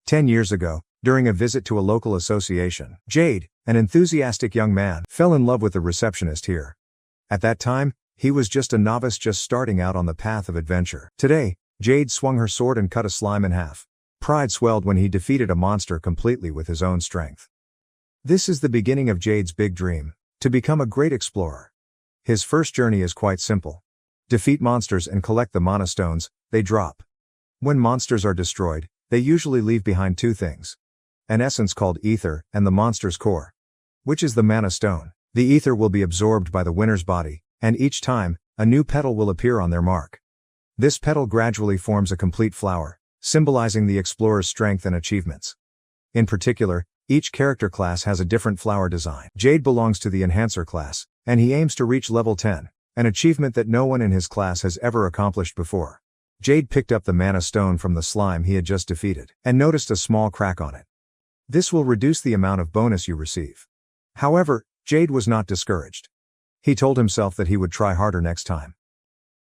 10 years ago, during a visit to a local association, Jade, an enthusiastic young man, fell in love with the receptionist here. At that time, he was just a novice just starting out on the path of adventure. Today, Jade swung her sword and cut a slime in half. Pride swelled when he defeated a monster completely with his own strength. This is the beginning of Jade's big dream, to become a great explorer. His first journey is quite simple. Defeat monsters and collect the mana stones they drop. When monsters are destroyed, they usually leave behind two things. An essence called ether, and the monster's core, which is the mana stone. The ether will be absorbed by the winner's body, and each time, a new petal will appear on their mark. This petal gradually forms a complete flower, symbolizing the explorer's strength and achievements. In particular, each character class has a different flower design. Jade belongs to the Enhancer class, and he aims to reach level 10, an achievement that no one in his class has ever accomplished before. Jade picked up the mana stone from the slime he had just defeated, and noticed a small crack on it. This will reduce the amount of bonus you receive. However, Jade was not discouraged. He told himself that he would try harder next time.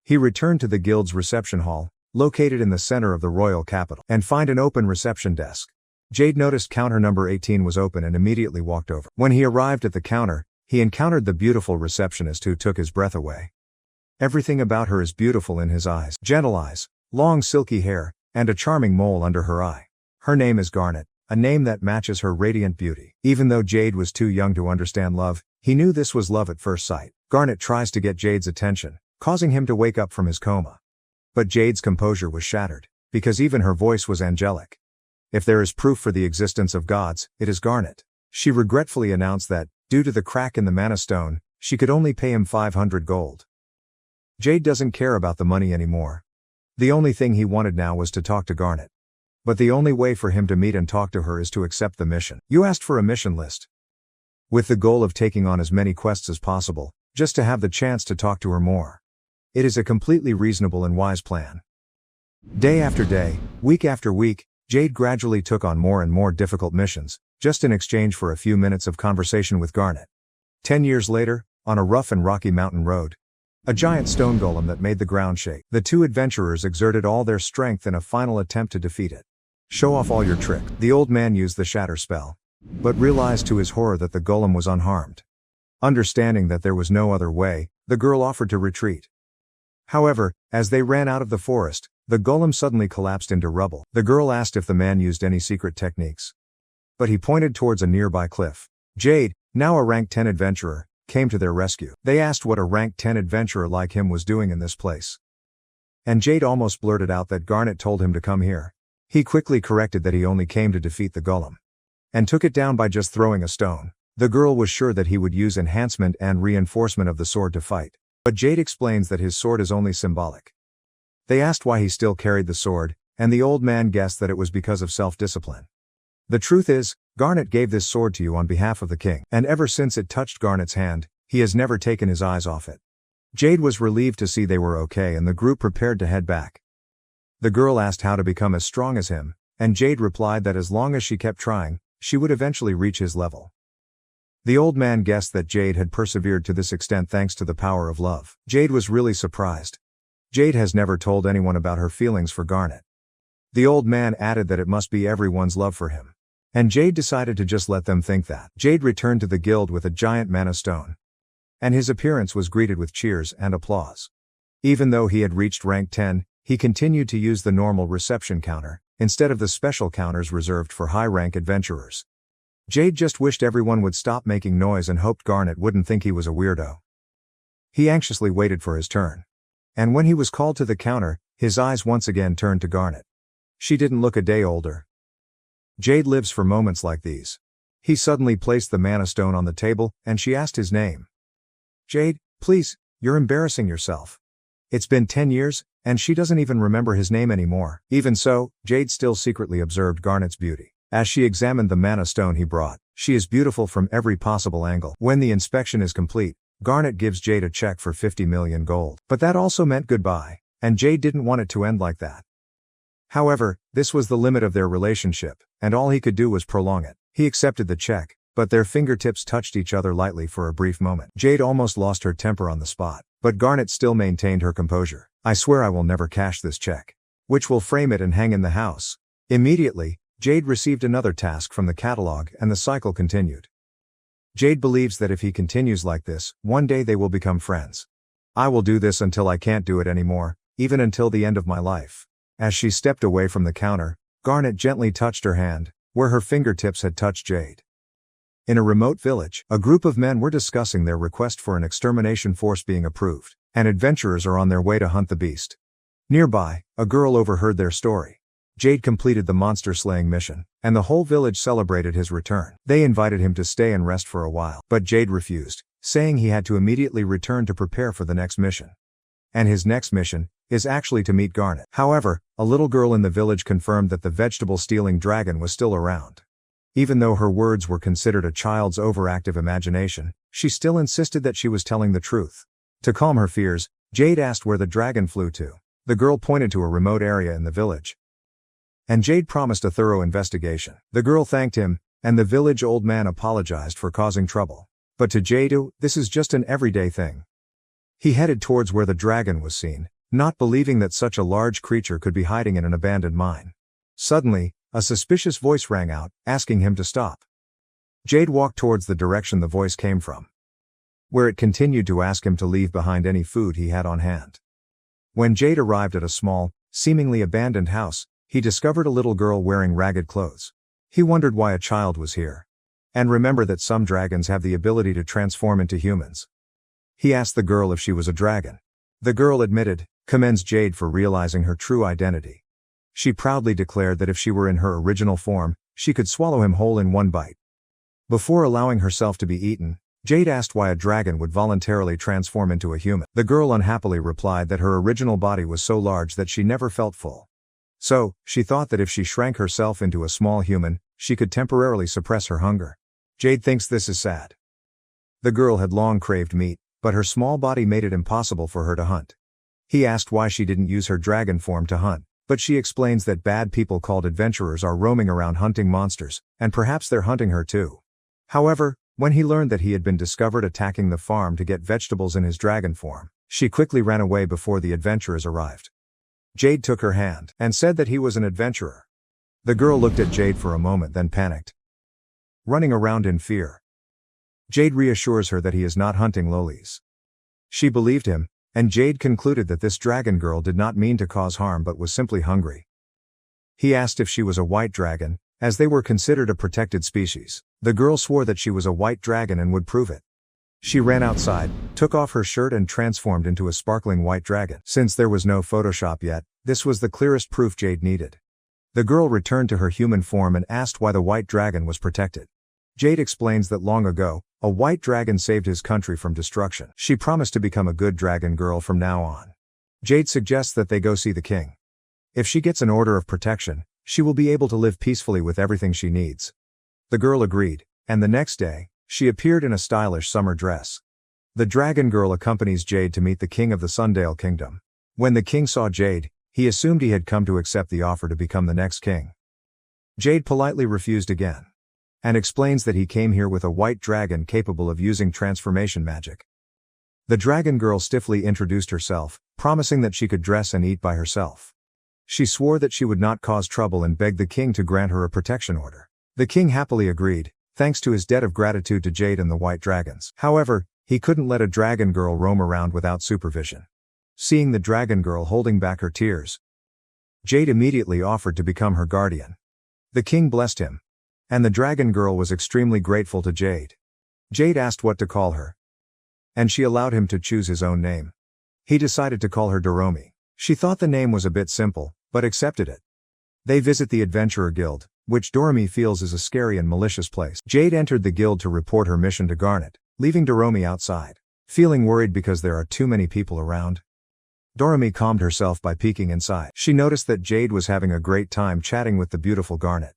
He returned to the guild's reception hall, located in the center of the royal capital, and find an open reception desk. Jade noticed counter number 18 was open and immediately walked over. When he arrived at the counter, he encountered the beautiful receptionist who took his breath away. Everything about her is beautiful in his eyes. Gentle eyes, long silky hair, and a charming mole under her eye. Her name is Garnet, a name that matches her radiant beauty. Even though Jade was too young to understand love, he knew this was love at first sight. Garnet tries to get Jade's attention, causing him to wake up from his coma. But Jade's composure was shattered, because even her voice was angelic. If there is proof for the existence of gods, it is Garnet. She regretfully announced that, due to the crack in the mana stone, she could only pay him 500 gold. Jade doesn't care about the money anymore. The only thing he wanted now was to talk to Garnet. But the only way for him to meet and talk to her is to accept the mission. You asked for a mission list. With the goal of taking on as many quests as possible, just to have the chance to talk to her more. It is a completely reasonable and wise plan. Day after day, week after week, Jade gradually took on more and more difficult missions, just in exchange for a few minutes of conversation with Garnet. 10 years later, on a rough and rocky mountain road, a giant stone golem that made the ground shake. The two adventurers exerted all their strength in a final attempt to defeat it. Show off all your trick. The old man used the shatter spell, but realized to his horror that the golem was unharmed. Understanding that there was no other way, the girl offered to retreat. However, as they ran out of the forest, the golem suddenly collapsed into rubble. The girl asked if the man used any secret techniques. But he pointed towards a nearby cliff. Jade, now a rank 10 adventurer, came to their rescue. They asked what a rank 10 adventurer like him was doing in this place. And Jade almost blurted out that Garnet told him to come here. He quickly corrected that he only came to defeat the golem. And took it down by just throwing a stone. The girl was sure that he would use enhancement and reinforcement of the sword to fight. But Jade explains that his sword is only symbolic. They asked why he still carried the sword, and the old man guessed that it was because of self-discipline. The truth is, Garnet gave this sword to you on behalf of the king, and ever since it touched Garnet's hand, he has never taken his eyes off it. Jade was relieved to see they were okay and the group prepared to head back. The girl asked how to become as strong as him, and Jade replied that as long as she kept trying, she would eventually reach his level. The old man guessed that Jade had persevered to this extent thanks to the power of love. Jade was really surprised. Jade has never told anyone about her feelings for Garnet. The old man added that it must be everyone's love for him. And Jade decided to just let them think that. Jade returned to the guild with a giant mana stone. And his appearance was greeted with cheers and applause. Even though he had reached rank 10, he continued to use the normal reception counter, instead of the special counters reserved for high-rank adventurers. Jade just wished everyone would stop making noise and hoped Garnet wouldn't think he was a weirdo. He anxiously waited for his turn. And when he was called to the counter, his eyes once again turned to Garnet. She didn't look a day older. Jade lives for moments like these. He suddenly placed the mana stone on the table, and she asked his name. Jade, please, you're embarrassing yourself. It's been 10 years, and she doesn't even remember his name anymore. Even so, Jade still secretly observed Garnet's beauty. As she examined the mana stone he brought, she is beautiful from every possible angle. When the inspection is complete, Garnet gives Jade a check for 50 million gold. But that also meant goodbye, and Jade didn't want it to end like that. However, this was the limit of their relationship, and all he could do was prolong it. He accepted the check, but their fingertips touched each other lightly for a brief moment. Jade almost lost her temper on the spot, but Garnet still maintained her composure. I swear I will never cash this check. Which will frame it and hang in the house. Immediately, Jade received another task from the catalog and the cycle continued. Jade believes that if he continues like this, one day they will become friends. I will do this until I can't do it anymore, even until the end of my life. As she stepped away from the counter, Garnet gently touched her hand, where her fingertips had touched Jade. In a remote village, a group of men were discussing their request for an extermination force being approved, and adventurers are on their way to hunt the beast. Nearby, a girl overheard their story. Jade completed the monster-slaying mission, and the whole village celebrated his return. They invited him to stay and rest for a while, but Jade refused, saying he had to immediately return to prepare for the next mission. And his next mission is actually to meet Garnet. However, a little girl in the village confirmed that the vegetable-stealing dragon was still around. Even though her words were considered a child's overactive imagination, she still insisted that she was telling the truth. To calm her fears, Jade asked where the dragon flew to. The girl pointed to a remote area in the village. And Jade promised a thorough investigation. The girl thanked him, and the village old man apologized for causing trouble. But to Jade, this is just an everyday thing. He headed towards where the dragon was seen, not believing that such a large creature could be hiding in an abandoned mine. Suddenly, a suspicious voice rang out, asking him to stop. Jade walked towards the direction the voice came from, where it continued to ask him to leave behind any food he had on hand. When Jade arrived at a small, seemingly abandoned house, he discovered a little girl wearing ragged clothes. He wondered why a child was here. And remember that some dragons have the ability to transform into humans. He asked the girl if she was a dragon. The girl admitted, commends Jade for realizing her true identity. She proudly declared that if she were in her original form, she could swallow him whole in one bite. Before allowing herself to be eaten, Jade asked why a dragon would voluntarily transform into a human. The girl unhappily replied that her original body was so large that she never felt full. So, she thought that if she shrank herself into a small human, she could temporarily suppress her hunger. Jade thinks this is sad. The girl had long craved meat, but her small body made it impossible for her to hunt. He asked why she didn't use her dragon form to hunt, but she explains that bad people called adventurers are roaming around hunting monsters, and perhaps they're hunting her too. However, when he learned that he had been discovered attacking the farm to get vegetables in his dragon form, she quickly ran away before the adventurers arrived. Jade took her hand and said that he was an adventurer. The girl looked at Jade for a moment then panicked, running around in fear. Jade reassures her that he is not hunting lolies. She believed him, and Jade concluded that this dragon girl did not mean to cause harm but was simply hungry. He asked if she was a white dragon, as they were considered a protected species. The girl swore that she was a white dragon and would prove it. She ran outside, took off her shirt and transformed into a sparkling white dragon. Since there was no Photoshop yet, this was the clearest proof Jade needed. The girl returned to her human form and asked why the white dragon was protected. Jade explains that long ago, a white dragon saved his country from destruction. She promised to become a good dragon girl from now on. Jade suggests that they go see the king. If she gets an order of protection, she will be able to live peacefully with everything she needs. The girl agreed, and the next day, she appeared in a stylish summer dress. The dragon girl accompanies Jade to meet the king of the Sundale Kingdom. When the king saw Jade, he assumed he had come to accept the offer to become the next king. Jade politely refused again, and explains that he came here with a white dragon capable of using transformation magic. The dragon girl stiffly introduced herself, promising that she could dress and eat by herself. She swore that she would not cause trouble and begged the king to grant her a protection order. The king happily agreed, thanks to his debt of gratitude to Jade and the white dragons. However, he couldn't let a dragon girl roam around without supervision. Seeing the dragon girl holding back her tears, Jade immediately offered to become her guardian. The king blessed him, and the dragon girl was extremely grateful to Jade. Jade asked what to call her, and she allowed him to choose his own name. He decided to call her Doromi. She thought the name was a bit simple, but accepted it. They visit the Adventurer Guild, which Doromi feels is a scary and malicious place. Jade entered the guild to report her mission to Garnet, leaving Doromi outside. Feeling worried because there are too many people around, Doromi calmed herself by peeking inside. She noticed that Jade was having a great time chatting with the beautiful Garnet.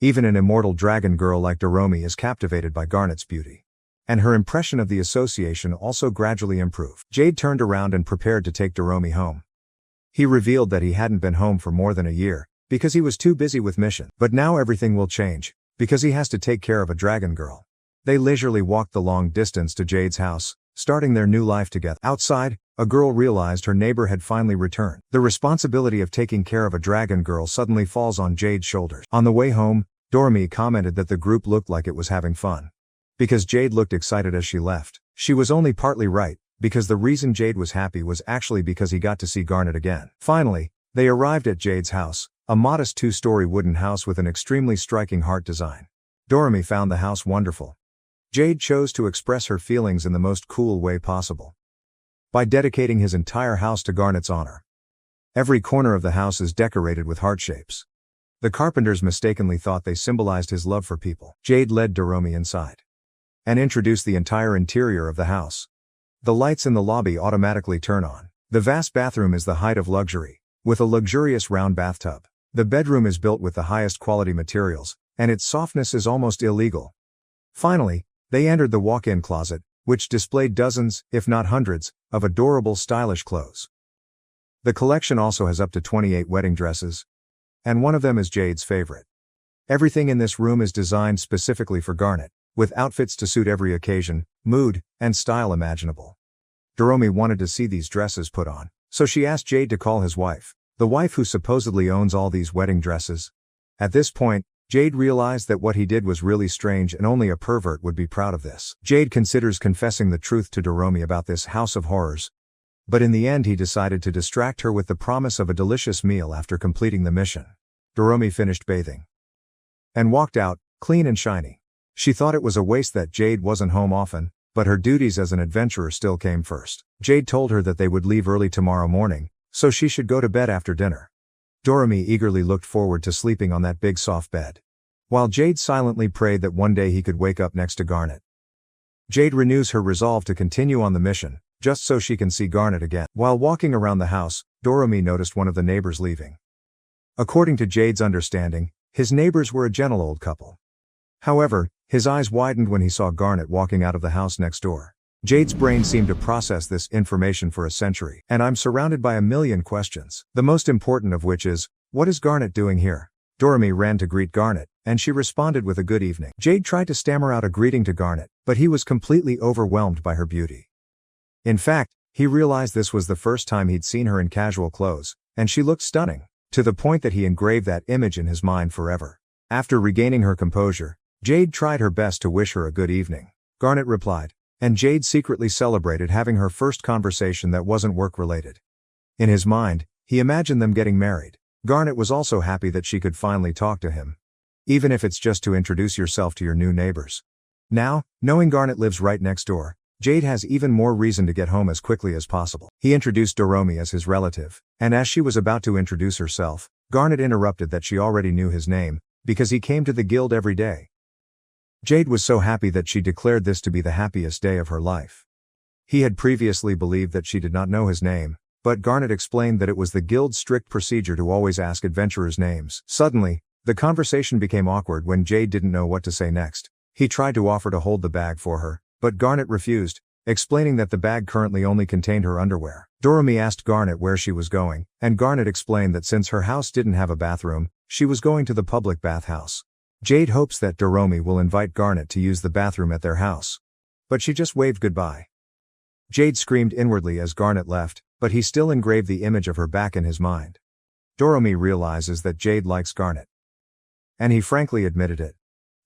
Even an immortal dragon girl like Doromi is captivated by Garnet's beauty. And her impression of the association also gradually improved. Jade turned around and prepared to take Doromi home. He revealed that he hadn't been home for more than a year, because he was too busy with mission. But now everything will change, because he has to take care of a dragon girl. They leisurely walked the long distance to Jade's house, starting their new life together. Outside, a girl realized her neighbor had finally returned. The responsibility of taking care of a dragon girl suddenly falls on Jade's shoulders. On the way home, Doremi commented that the group looked like it was having fun. Because Jade looked excited as she left. She was only partly right, because the reason Jade was happy was actually because he got to see Garnet again. Finally, they arrived at Jade's house, a modest 2-story wooden house with an extremely striking heart design. Doremi found the house wonderful. Jade chose to express her feelings in the most cool way possible, by dedicating his entire house to Garnet's honor. Every corner of the house is decorated with heart shapes. The carpenters mistakenly thought they symbolized his love for people. Jade led Doremi inside and introduced the entire interior of the house. The lights in the lobby automatically turn on. The vast bathroom is the height of luxury, with a luxurious round bathtub. The bedroom is built with the highest quality materials, and its softness is almost illegal. Finally, they entered the walk-in closet, which displayed dozens, if not hundreds, of adorable stylish clothes. The collection also has up to 28 wedding dresses, and one of them is Jade's favorite. Everything in this room is designed specifically for Garnet, with outfits to suit every occasion, mood, and style imaginable. Doremi wanted to see these dresses put on, so she asked Jade to call his wife, the wife who supposedly owns all these wedding dresses. At this point, Jade realized that what he did was really strange and only a pervert would be proud of this. Jade considers confessing the truth to Doremi about this house of horrors, but in the end he decided to distract her with the promise of a delicious meal after completing the mission. Doremi finished bathing and walked out, clean and shiny. She thought it was a waste that Jade wasn't home often, but her duties as an adventurer still came first. Jade told her that they would leave early tomorrow morning, so she should go to bed after dinner. Doremi eagerly looked forward to sleeping on that big soft bed, while Jade silently prayed that one day he could wake up next to Garnet. Jade renews her resolve to continue on the mission, just so she can see Garnet again. While walking around the house, Doremi noticed one of the neighbors leaving. According to Jade's understanding, his neighbors were a gentle old couple. However, his eyes widened when he saw Garnet walking out of the house next door. Jade's brain seemed to process this information for a century, and I'm surrounded by a million questions. The most important of which is, what is Garnet doing here? Doremi ran to greet Garnet, and she responded with a good evening. Jade tried to stammer out a greeting to Garnet, but he was completely overwhelmed by her beauty. In fact, he realized this was the first time he'd seen her in casual clothes, and she looked stunning, to the point that he engraved that image in his mind forever. After regaining her composure, Jade tried her best to wish her a good evening. Garnet replied, and Jade secretly celebrated having her first conversation that wasn't work-related. In his mind, he imagined them getting married. Garnet was also happy that she could finally talk to him, even if it's just to introduce yourself to your new neighbors. Now, knowing Garnet lives right next door, Jade has even more reason to get home as quickly as possible. He introduced Doremi as his relative, and as she was about to introduce herself, Garnet interrupted that she already knew his name, because he came to the guild every day. Jade was so happy that she declared this to be the happiest day of her life. He had previously believed that she did not know his name, but Garnet explained that it was the guild's strict procedure to always ask adventurers' names. Suddenly, the conversation became awkward when Jade didn't know what to say next. He tried to offer to hold the bag for her, but Garnet refused, explaining that the bag currently only contained her underwear. Doremi asked Garnet where she was going, and Garnet explained that since her house didn't have a bathroom, she was going to the public bathhouse. Jade hopes that Doremi will invite Garnet to use the bathroom at their house, but she just waved goodbye. Jade screamed inwardly as Garnet left, but he still engraved the image of her back in his mind. Doremi realizes that Jade likes Garnet, and he frankly admitted it.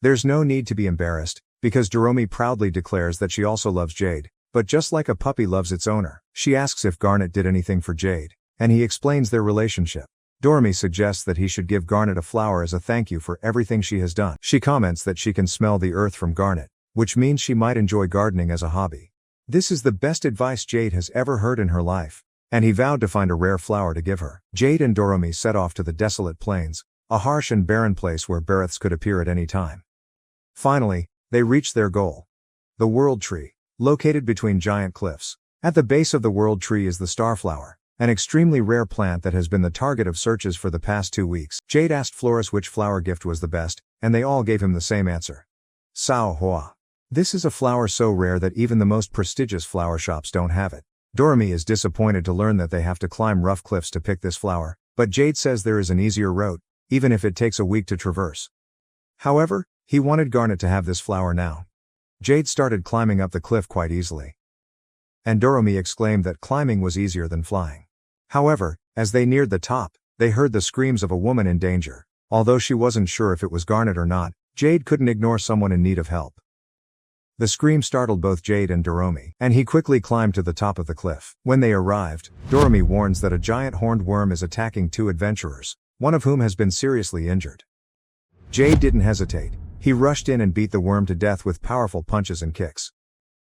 There's no need to be embarrassed, because Doremi proudly declares that she also loves Jade, but just like a puppy loves its owner. She asks if Garnet did anything for Jade, and he explains their relationship. Doremi suggests that he should give Garnet a flower as a thank you for everything she has done. She comments that she can smell the earth from Garnet, which means she might enjoy gardening as a hobby. This is the best advice Jade has ever heard in her life, and he vowed to find a rare flower to give her. Jade and Doremi set off to the desolate plains, a harsh and barren place where Barreths could appear at any time. Finally, they reached their goal, the World Tree, located between giant cliffs. At the base of the World Tree is the Starflower, an extremely rare plant that has been the target of searches for the past 2 weeks. Jade asked Floris which flower gift was the best, and they all gave him the same answer. Sao Hoa. This is a flower so rare that even the most prestigious flower shops don't have it. Doremi is disappointed to learn that they have to climb rough cliffs to pick this flower, but Jade says there is an easier route, even if it takes a week to traverse. However, he wanted Garnet to have this flower now. Jade started climbing up the cliff quite easily. and Doremi exclaimed that climbing was easier than flying. However, as they neared the top, they heard the screams of a woman in danger. Although she wasn't sure if it was Garnet or not, Jade couldn't ignore someone in need of help. The scream startled both Jade and Doremi, and he quickly climbed to the top of the cliff. When they arrived, Doremi warns that a giant horned worm is attacking two adventurers, one of whom has been seriously injured. Jade didn't hesitate. He rushed in and beat the worm to death with powerful punches and kicks.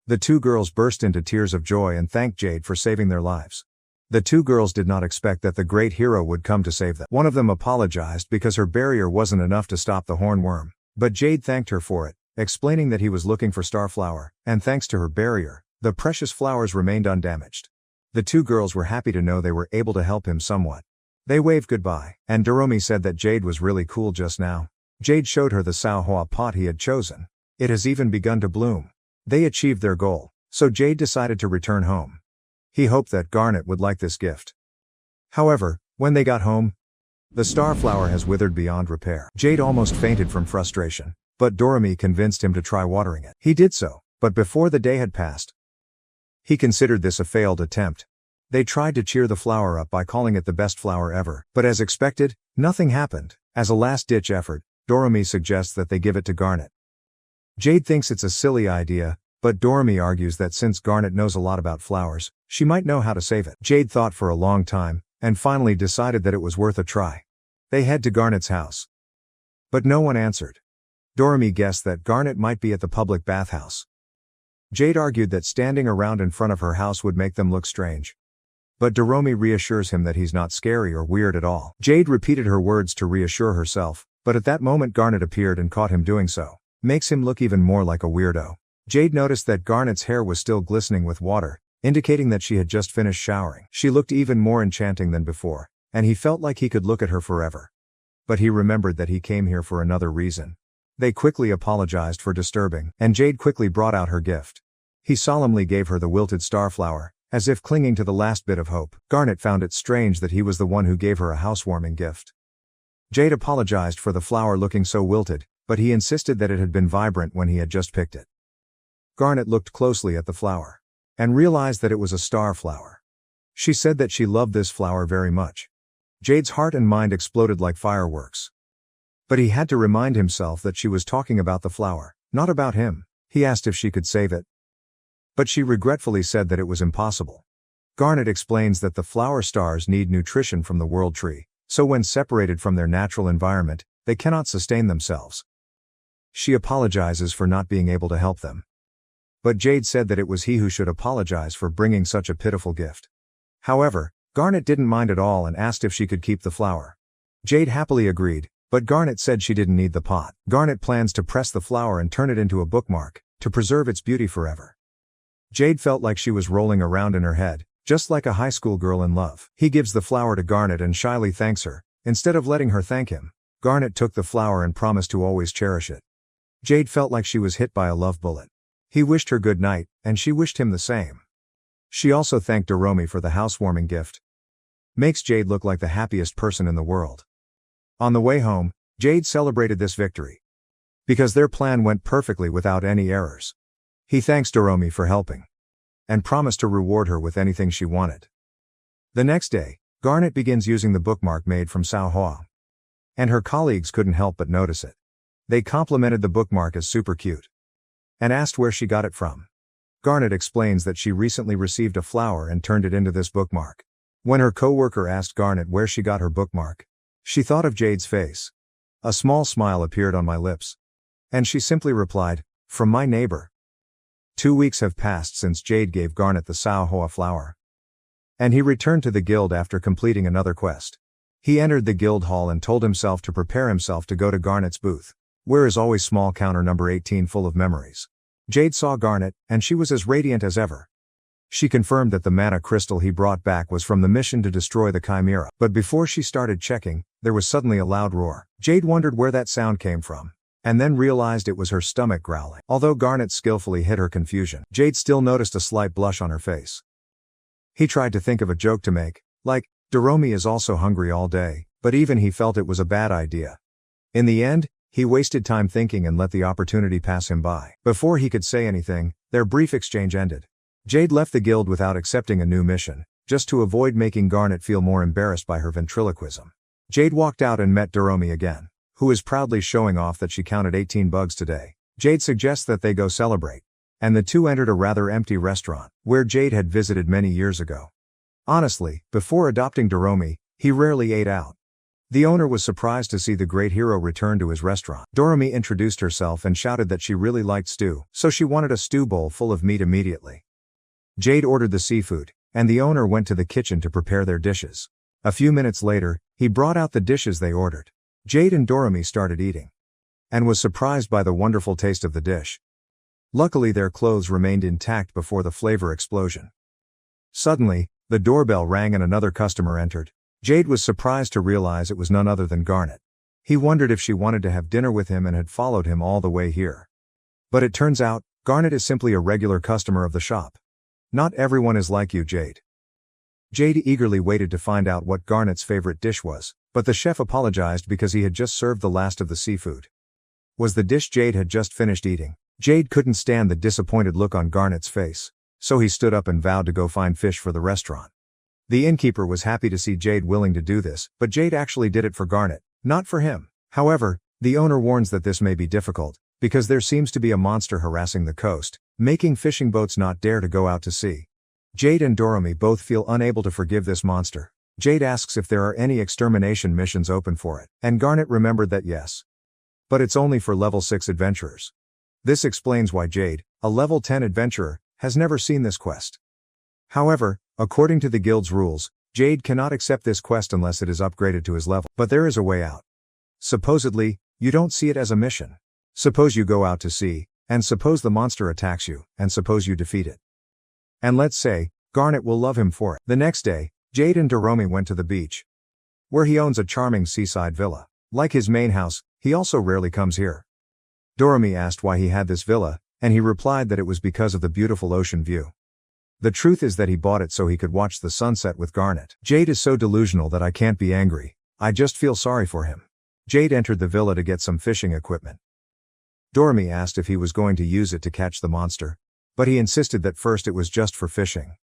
The two girls burst into tears of joy and thanked Jade for saving their lives. The two girls did not expect that the great hero would come to save them. One of them apologized because her barrier wasn't enough to stop the horned worm, but Jade thanked her for it, explaining that he was looking for Starflower, and thanks to her barrier, the precious flowers remained undamaged. The two girls were happy to know they were able to help him somewhat. They waved goodbye, and Doremi said that Jade was really cool just now. Jade showed her the Sao Hoa pot he had chosen. It has even begun to bloom. They achieved their goal, so Jade decided to return home. He hoped that Garnet would like this gift. However, when they got home, the starflower has withered beyond repair. Jade almost fainted from frustration, but Doremi convinced him to try watering it. He did so, but before the day had passed, he considered this a failed attempt. They tried to cheer the flower up by calling it the best flower ever, but as expected, nothing happened. As a last-ditch effort, Doremi suggests that they give it to Garnet. Jade thinks it's a silly idea, but Doremi argues that since Garnet knows a lot about flowers, she might know how to save it. Jade thought for a long time, and finally decided that it was worth a try. They head to Garnet's house. But no one answered. Doremi guessed that Garnet might be at the public bathhouse. Jade argued that standing around in front of her house would make them look strange. But Doremi reassures him that he's not scary or weird at all. Jade repeated her words to reassure herself, but at that moment Garnet appeared and caught him doing so. Makes him look even more like a weirdo. Jade noticed that Garnet's hair was still glistening with water, indicating that she had just finished showering. She looked even more enchanting than before, and he felt like he could look at her forever. But he remembered that he came here for another reason. They quickly apologized for disturbing, and Jade quickly brought out her gift. He solemnly gave her the wilted starflower, as if clinging to the last bit of hope. Garnet found it strange that he was the one who gave her a housewarming gift. Jade apologized for the flower looking so wilted, but he insisted that it had been vibrant when he had just picked it. Garnet looked closely at the flower, and realized that it was a star flower. She said that she loved this flower very much. Jade's heart and mind exploded like fireworks. But he had to remind himself that she was talking about the flower, not about him. He asked if she could save it, but she regretfully said that it was impossible. Garnet explains that the flower stars need nutrition from the world tree, so when separated from their natural environment, they cannot sustain themselves. She apologizes for not being able to help them. But Jade said that it was he who should apologize for bringing such a pitiful gift. However, Garnet didn't mind at all and asked if she could keep the flower. Jade happily agreed, but Garnet said she didn't need the pot. Garnet plans to press the flower and turn it into a bookmark, to preserve its beauty forever. Jade felt like she was rolling around in her head, just like a high school girl in love. He gives the flower to Garnet and shyly thanks her. Instead of letting her thank him, Garnet took the flower and promised to always cherish it. Jade felt like she was hit by a love bullet. He wished her good night, and she wished him the same. She also thanked Doremi for the housewarming gift. Makes Jade look like the happiest person in the world. On the way home, Jade celebrated this victory, because their plan went perfectly without any errors. He thanks Doremi for helping, and promised to reward her with anything she wanted. The next day, Garnet begins using the bookmark made from Sao Hoa. And her colleagues couldn't help but notice it. They complimented the bookmark as super cute, and asked where she got it from. Garnet explains that she recently received a flower and turned it into this bookmark. When her co-worker asked Garnet where she got her bookmark, she thought of Jade's face. A small smile appeared on my lips, and she simply replied, "From my neighbor." 2 weeks have passed since Jade gave Garnet the Sao Hoa flower, and he returned to the guild after completing another quest. He entered the guild hall and told himself to prepare himself to go to Garnet's booth, where is always small counter number 18 full of memories. Jade saw Garnet, and she was as radiant as ever. She confirmed that the mana crystal he brought back was from the mission to destroy the Chimera. But before she started checking, there was suddenly a loud roar. Jade wondered where that sound came from, and then realized it was her stomach growling. Although Garnet skillfully hid her confusion, Jade still noticed a slight blush on her face. He tried to think of a joke to make, like, Doremi is also hungry all day, but even he felt it was a bad idea. In the end, he wasted time thinking and let the opportunity pass him by. Before he could say anything, their brief exchange ended. Jade left the guild without accepting a new mission, just to avoid making Garnet feel more embarrassed by her ventriloquism. Jade walked out and met Doromi again, who is proudly showing off that she counted 18 bugs today. Jade suggests that they go celebrate, and the two entered a rather empty restaurant, where Jade had visited many years ago. Honestly, before adopting Doromi, he rarely ate out. The owner was surprised to see the great hero return to his restaurant. Doromi introduced herself and shouted that she really liked stew, so she wanted a stew bowl full of meat immediately. Jade ordered the seafood, and the owner went to the kitchen to prepare their dishes. A few minutes later, he brought out the dishes they ordered. Jade and Doromi started eating, and was surprised by the wonderful taste of the dish. Luckily their clothes remained intact before the flavor explosion. Suddenly, the doorbell rang and another customer entered. Jade was surprised to realize it was none other than Garnet. He wondered if she wanted to have dinner with him and had followed him all the way here. But it turns out, Garnet is simply a regular customer of the shop. Not everyone is like you, Jade. Jade eagerly waited to find out what Garnet's favorite dish was, but the chef apologized because he had just served the last of the seafood. Was the dish Jade had just finished eating? Jade couldn't stand the disappointed look on Garnet's face, so he stood up and vowed to go find fish for the restaurant. The innkeeper was happy to see Jade willing to do this, but Jade actually did it for Garnet, not for him. However, the owner warns that this may be difficult, because there seems to be a monster harassing the coast, making fishing boats not dare to go out to sea. Jade and Doromi both feel unable to forgive this monster. Jade asks if there are any extermination missions open for it, and Garnet remembered that yes. But it's only for level 6 adventurers. This explains why Jade, a level 10 adventurer, has never seen this quest. However, according to the guild's rules, Jade cannot accept this quest unless it is upgraded to his level. But there is a way out. Supposedly, you don't see it as a mission. Suppose you go out to sea, and suppose the monster attacks you, and suppose you defeat it. And let's say, Garnet will love him for it. The next day, Jade and Doromi went to the beach, where he owns a charming seaside villa. Like his main house, he also rarely comes here. Doromi asked why he had this villa, and he replied that it was because of the beautiful ocean view. The truth is that he bought it so he could watch the sunset with Garnet. Jade is so delusional that I can't be angry. I just feel sorry for him. Jade entered the villa to get some fishing equipment. Doromi asked if he was going to use it to catch the monster, but he insisted that first it was just for fishing.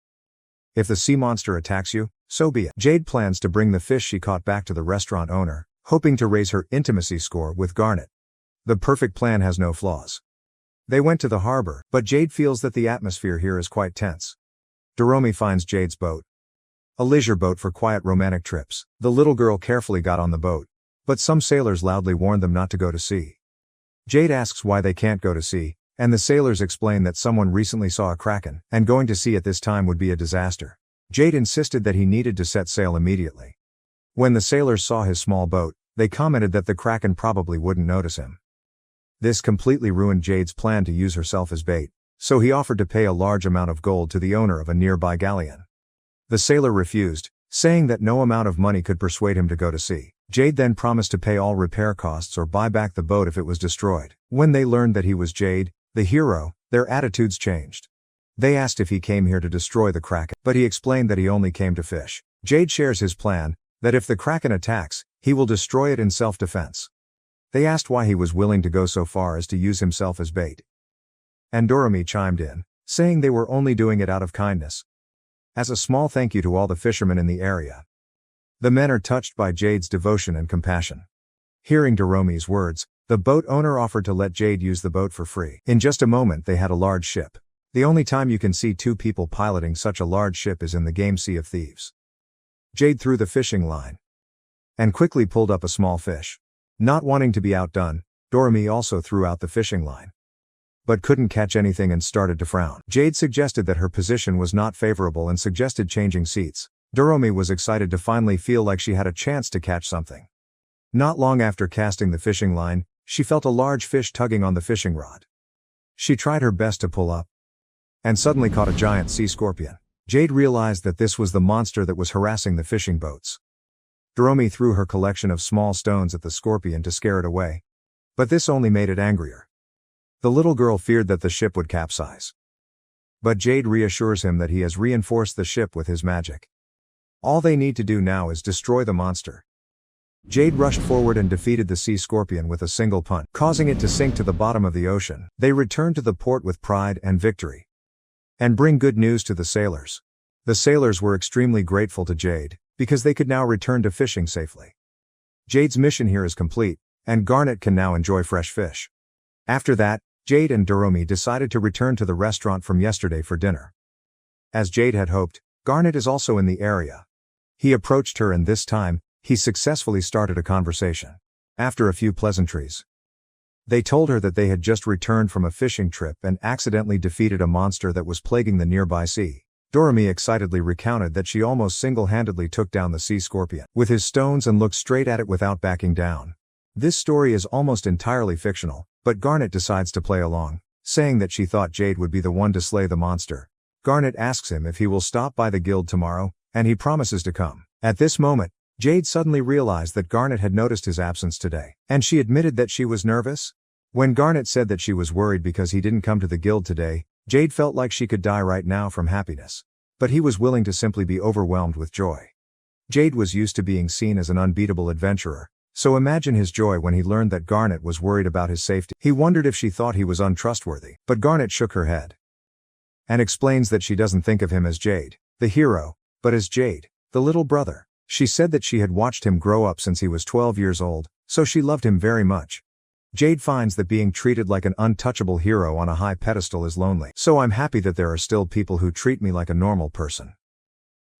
If the sea monster attacks you, so be it. Jade plans to bring the fish she caught back to the restaurant owner, hoping to raise her intimacy score with Garnet. The perfect plan has no flaws. They went to the harbor, but Jade feels that the atmosphere here is quite tense. Doromi finds Jade's boat. A leisure boat for quiet romantic trips. The little girl carefully got on the boat, but some sailors loudly warned them not to go to sea. Jade asks why they can't go to sea, and the sailors explain that someone recently saw a kraken, and going to sea at this time would be a disaster. Jade insisted that he needed to set sail immediately. When the sailors saw his small boat, they commented that the kraken probably wouldn't notice him. This completely ruined Jade's plan to use herself as bait, so he offered to pay a large amount of gold to the owner of a nearby galleon. The sailor refused, saying that no amount of money could persuade him to go to sea. Jade then promised to pay all repair costs or buy back the boat if it was destroyed. When they learned that he was Jade, the hero, their attitudes changed. They asked if he came here to destroy the kraken, but he explained that he only came to fish. Jade shares his plan, that if the kraken attacks, he will destroy it in self-defense. They asked why he was willing to go so far as to use himself as bait. And Doromi chimed in, saying they were only doing it out of kindness, as a small thank you to all the fishermen in the area. The men are touched by Jade's devotion and compassion. Hearing Doromi's words, the boat owner offered to let Jade use the boat for free. In just a moment they had a large ship. The only time you can see two people piloting such a large ship is in the game Sea of Thieves. Jade threw the fishing line and quickly pulled up a small fish. Not wanting to be outdone, Doromi also threw out the fishing line, but couldn't catch anything and started to frown. Jade suggested that her position was not favorable and suggested changing seats. Doromi was excited to finally feel like she had a chance to catch something. Not long after casting the fishing line, she felt a large fish tugging on the fishing rod. She tried her best to pull up, and suddenly caught a giant sea scorpion. Jade realized that this was the monster that was harassing the fishing boats. Doromi threw her collection of small stones at the scorpion to scare it away, but this only made it angrier. The little girl feared that the ship would capsize, but Jade reassures him that he has reinforced the ship with his magic. All they need to do now is destroy the monster. Jade rushed forward and defeated the sea scorpion with a single punch, causing it to sink to the bottom of the ocean. They returned to the port with pride and victory. and bring good news to the sailors. The sailors were extremely grateful to Jade, because they could now return to fishing safely. Jade's mission here is complete, and Garnet can now enjoy fresh fish. After that, Jade and Doromi decided to return to the restaurant from yesterday for dinner. As Jade had hoped, Garnet is also in the area. He approached her and this time, he successfully started a conversation. After a few pleasantries, they told her that they had just returned from a fishing trip and accidentally defeated a monster that was plaguing the nearby sea. Doromi excitedly recounted that she almost single-handedly took down the sea scorpion with his stones and looked straight at it without backing down. This story is almost entirely fictional, but Garnet decides to play along, saying that she thought Jade would be the one to slay the monster. Garnet asks him if he will stop by the guild tomorrow, and he promises to come. At this moment, Jade suddenly realized that Garnet had noticed his absence today, and she admitted that she was nervous. When Garnet said that she was worried because he didn't come to the guild today, Jade felt like she could die right now from happiness. But he was willing to simply be overwhelmed with joy. Jade was used to being seen as an unbeatable adventurer, so imagine his joy when he learned that Garnet was worried about his safety. He wondered if she thought he was untrustworthy, but Garnet shook her head and explains that she doesn't think of him as Jade, the hero, but as Jade, the little brother. She said that she had watched him grow up since he was 12 years old, so she loved him very much. Jade finds that being treated like an untouchable hero on a high pedestal is lonely. So I'm happy that there are still people who treat me like a normal person.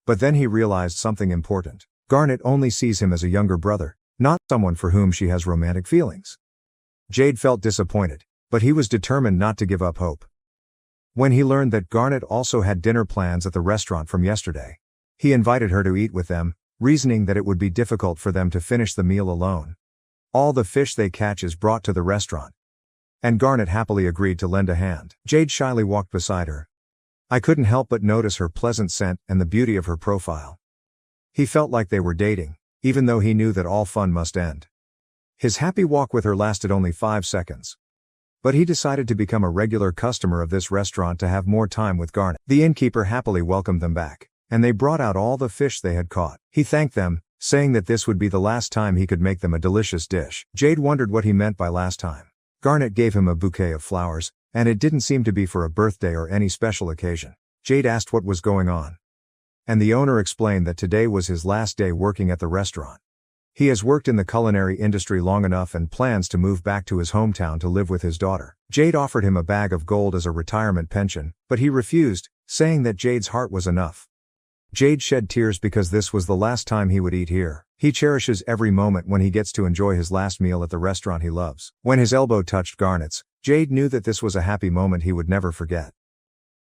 But then he realized something important. Garnet only sees him as a younger brother, not someone for whom she has romantic feelings. Jade felt disappointed, but he was determined not to give up hope. When he learned that Garnet also had dinner plans at the restaurant from yesterday, he invited her to eat with them, reasoning that it would be difficult for them to finish the meal alone. All the fish they catch is brought to the restaurant, and Garnet happily agreed to lend a hand. Jade shyly walked beside her. I couldn't help but notice her pleasant scent and the beauty of her profile. He felt like they were dating, even though he knew that all fun must end. His happy walk with her lasted only 5 seconds. But he decided to become a regular customer of this restaurant to have more time with Garnet. The innkeeper happily welcomed them back, and they brought out all the fish they had caught. He thanked them, saying that this would be the last time he could make them a delicious dish. Jade wondered what he meant by last time. Garnet gave him a bouquet of flowers, and it didn't seem to be for a birthday or any special occasion. Jade asked what was going on, and the owner explained that today was his last day working at the restaurant. He has worked in the culinary industry long enough and plans to move back to his hometown to live with his daughter. Jade offered him a bag of gold as a retirement pension, but he refused, saying that Jade's heart was enough. Jade shed tears because this was the last time he would eat here. He cherishes every moment when he gets to enjoy his last meal at the restaurant he loves. When his elbow touched Garnet's, Jade knew that this was a happy moment he would never forget.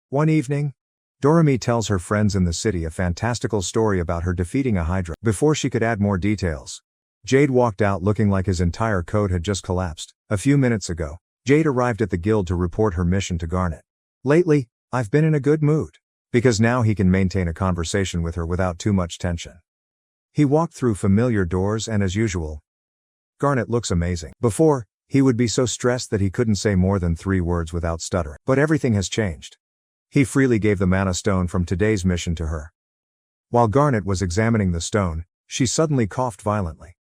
One evening, Doromi tells her friends in the city a fantastical story about her defeating a hydra. Before she could add more details, Jade walked out looking like his entire code had just collapsed. A few minutes ago, Jade arrived at the guild to report her mission to Garnet. Lately, I've been in a good mood, because now he can maintain a conversation with her without too much tension. He walked through familiar doors and as usual, Garnet looks amazing. Before, he would be so stressed that he couldn't say more than 3 words without stuttering. But everything has changed. He freely gave the mana stone from today's mission to her. While Garnet was examining the stone, she suddenly coughed violently.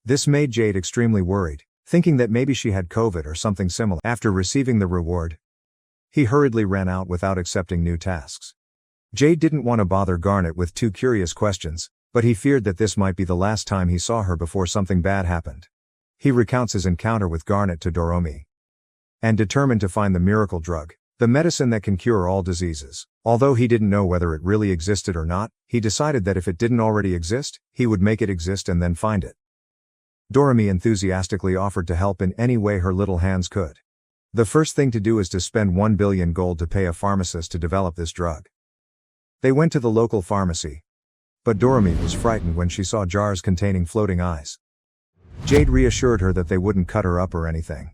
This made Jade extremely worried, thinking that maybe she had COVID or something similar. After receiving the reward, he hurriedly ran out without accepting new tasks. Jade didn't want to bother Garnet with 2 curious questions, but he feared that this might be the last time he saw her before something bad happened. He recounts his encounter with Garnet to Doromi, and determined to find the miracle drug, the medicine that can cure all diseases. Although he didn't know whether it really existed or not, he decided that if it didn't already exist, he would make it exist and then find it. Doromi enthusiastically offered to help in any way her little hands could. The first thing to do is to spend 1 billion gold to pay a pharmacist to develop this drug. They went to the local pharmacy, but Doromi was frightened when she saw jars containing floating eyes. Jade reassured her that they wouldn't cut her up or anything.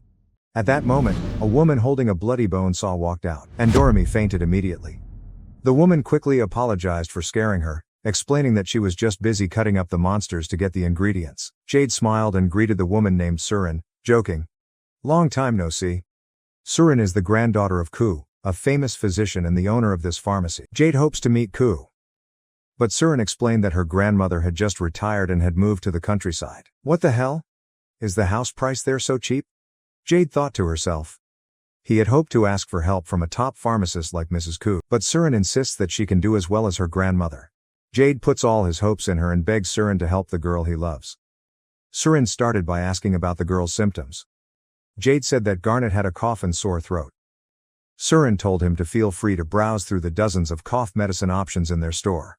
At that moment, a woman holding a bloody bone saw walked out, and Doromi fainted immediately. The woman quickly apologized for scaring her, explaining that she was just busy cutting up the monsters to get the ingredients. Jade smiled and greeted the woman named Surin, joking, "Long time no see." Surin is the granddaughter of Ku, a famous physician and the owner of this pharmacy. Jade hopes to meet Ku, but Surin explained that her grandmother had just retired and had moved to the countryside. What the hell? Is the house price there so cheap? Jade thought to herself. He had hoped to ask for help from a top pharmacist like Mrs. Koo, but Surin insists that she can do as well as her grandmother. Jade puts all his hopes in her and begs Surin to help the girl he loves. Surin started by asking about the girl's symptoms. Jade said that Garnet had a cough and sore throat. Surin told him to feel free to browse through the dozens of cough medicine options in their store.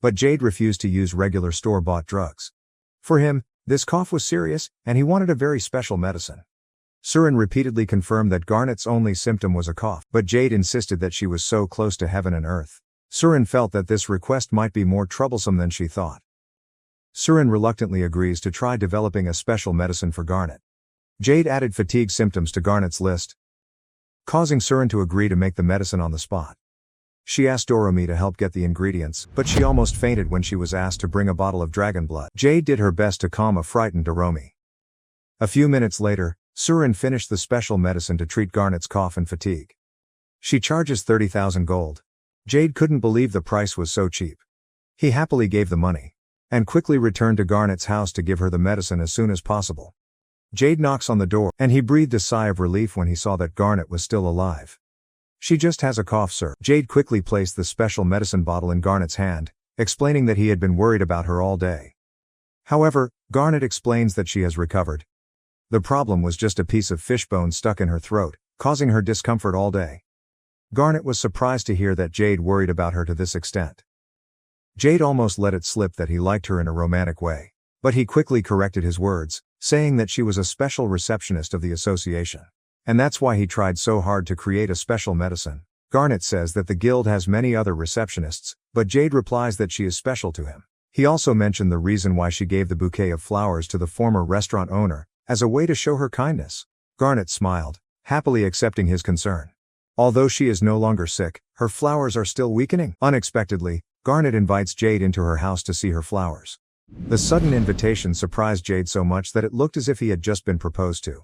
But Jade refused to use regular store-bought drugs. For him, this cough was serious, and he wanted a very special medicine. Surin repeatedly confirmed that Garnet's only symptom was a cough, but Jade insisted that she was so close to heaven and earth. Surin felt that this request might be more troublesome than she thought. Surin reluctantly agrees to try developing a special medicine for Garnet. Jade added fatigue symptoms to Garnet's list, causing Surin to agree to make the medicine on the spot. She asked Doremi to help get the ingredients, but she almost fainted when she was asked to bring a bottle of dragon blood. Jade did her best to calm a frightened Doremi. A few minutes later, Surin finished the special medicine to treat Garnet's cough and fatigue. She charges 30,000 gold. Jade couldn't believe the price was so cheap. He happily gave the money, and quickly returned to Garnet's house to give her the medicine as soon as possible. Jade knocks on the door, and he breathed a sigh of relief when he saw that Garnet was still alive. "She just has a cough, sir." Jade quickly placed the special medicine bottle in Garnet's hand, explaining that he had been worried about her all day. However, Garnet explains that she has recovered. The problem was just a piece of fish bone stuck in her throat, causing her discomfort all day. Garnet was surprised to hear that Jade worried about her to this extent. Jade almost let it slip that he liked her in a romantic way, but he quickly corrected his words, saying that she was a special receptionist of the association. And that's why he tried so hard to create a special medicine. Garnet says that the guild has many other receptionists, but Jade replies that she is special to him. He also mentioned the reason why she gave the bouquet of flowers to the former restaurant owner, as a way to show her kindness. Garnet smiled, happily accepting his concern. Although she is no longer sick, her flowers are still weakening. Unexpectedly, Garnet invites Jade into her house to see her flowers. The sudden invitation surprised Jade so much that it looked as if he had just been proposed to.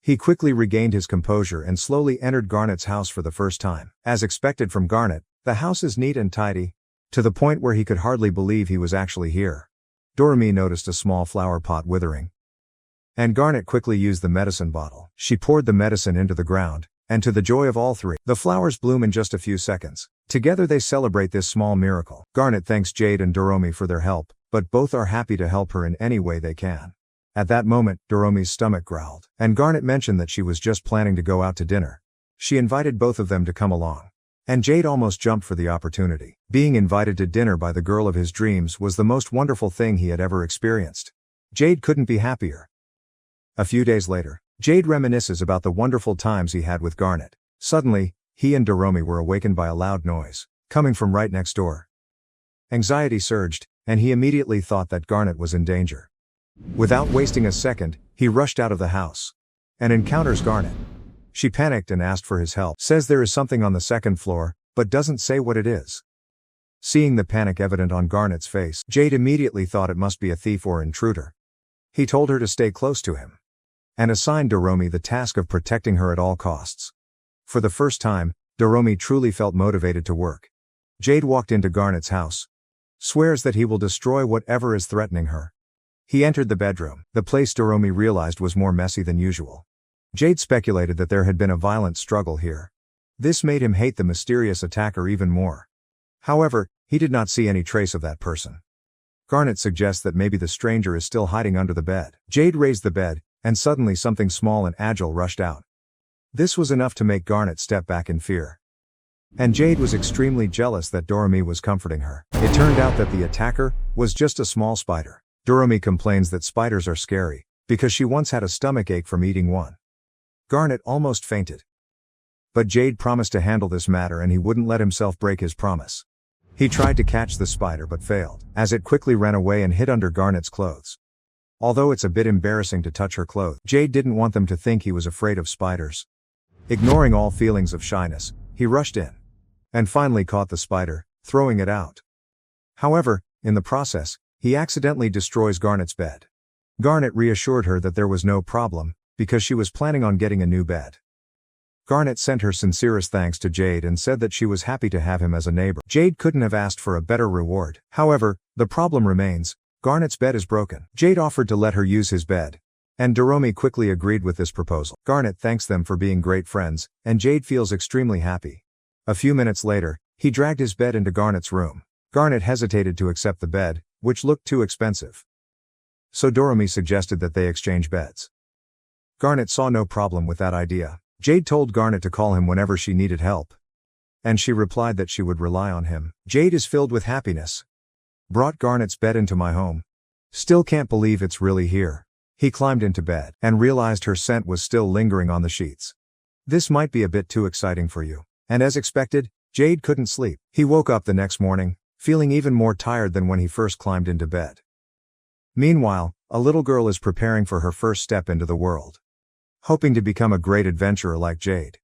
He quickly regained his composure and slowly entered Garnet's house for the first time. As expected from Garnet, the house is neat and tidy, to the point where he could hardly believe he was actually here. Doremi noticed a small flower pot withering, and Garnet quickly used the medicine bottle. She poured the medicine into the ground, and to the joy of all three, the flowers bloom in just a few seconds. Together they celebrate this small miracle. Garnet thanks Jade and Doremi for their help, but both are happy to help her in any way they can. At that moment, Doremi's stomach growled, and Garnet mentioned that she was just planning to go out to dinner. She invited both of them to come along. And Jade almost jumped for the opportunity. Being invited to dinner by the girl of his dreams was the most wonderful thing he had ever experienced. Jade couldn't be happier. A few days later, Jade reminisces about the wonderful times he had with Garnet. Suddenly, he and Doremi were awakened by a loud noise, coming from right next door. Anxiety surged, and he immediately thought that Garnet was in danger. Without wasting a second, he rushed out of the house and encounters Garnet. She panicked and asked for his help, says there is something on the second floor, but doesn't say what it is. Seeing the panic evident on Garnet's face, Jade immediately thought it must be a thief or intruder. He told her to stay close to him, and assigned Doremi the task of protecting her at all costs. For the first time, Doremi truly felt motivated to work. Jade walked into Garnet's house, swears that he will destroy whatever is threatening her. He entered the bedroom. The place Doremi realized was more messy than usual. Jade speculated that there had been a violent struggle here. This made him hate the mysterious attacker even more. However, he did not see any trace of that person. Garnet suggests that maybe the stranger is still hiding under the bed. Jade raised the bed, and suddenly something small and agile rushed out. This was enough to make Garnet step back in fear. And Jade was extremely jealous that Doremi was comforting her. It turned out that the attacker was just a small spider. Doremi complains that spiders are scary, because she once had a stomachache from eating one. Garnet almost fainted. But Jade promised to handle this matter and he wouldn't let himself break his promise. He tried to catch the spider but failed, as it quickly ran away and hid under Garnet's clothes. Although it's a bit embarrassing to touch her clothes, Jade didn't want them to think he was afraid of spiders. Ignoring all feelings of shyness, he rushed in, and finally caught the spider, throwing it out. However, in the process, he accidentally destroys Garnet's bed. Garnet reassured her that there was no problem, because she was planning on getting a new bed. Garnet sent her sincerest thanks to Jade and said that she was happy to have him as a neighbor. Jade couldn't have asked for a better reward. However, the problem remains: Garnet's bed is broken. Jade offered to let her use his bed, And Doromi quickly agreed with this proposal. Garnet thanks them for being great friends, and Jade feels extremely happy. A few minutes later, he dragged his bed into Garnet's room. Garnet hesitated to accept the bed, which looked too expensive. So Doromi suggested that they exchange beds. Garnet saw no problem with that idea. Jade told Garnet to call him whenever she needed help. And she replied that she would rely on him. Jade is filled with happiness. Brought Garnet's bed into my home. Still can't believe it's really here. He climbed into bed and realized her scent was still lingering on the sheets. This might be a bit too exciting for you. And as expected, Jade couldn't sleep. He woke up the next morning, feeling even more tired than when he first climbed into bed. Meanwhile, a little girl is preparing for her first step into the world. Hoping to become a great adventurer like Jade.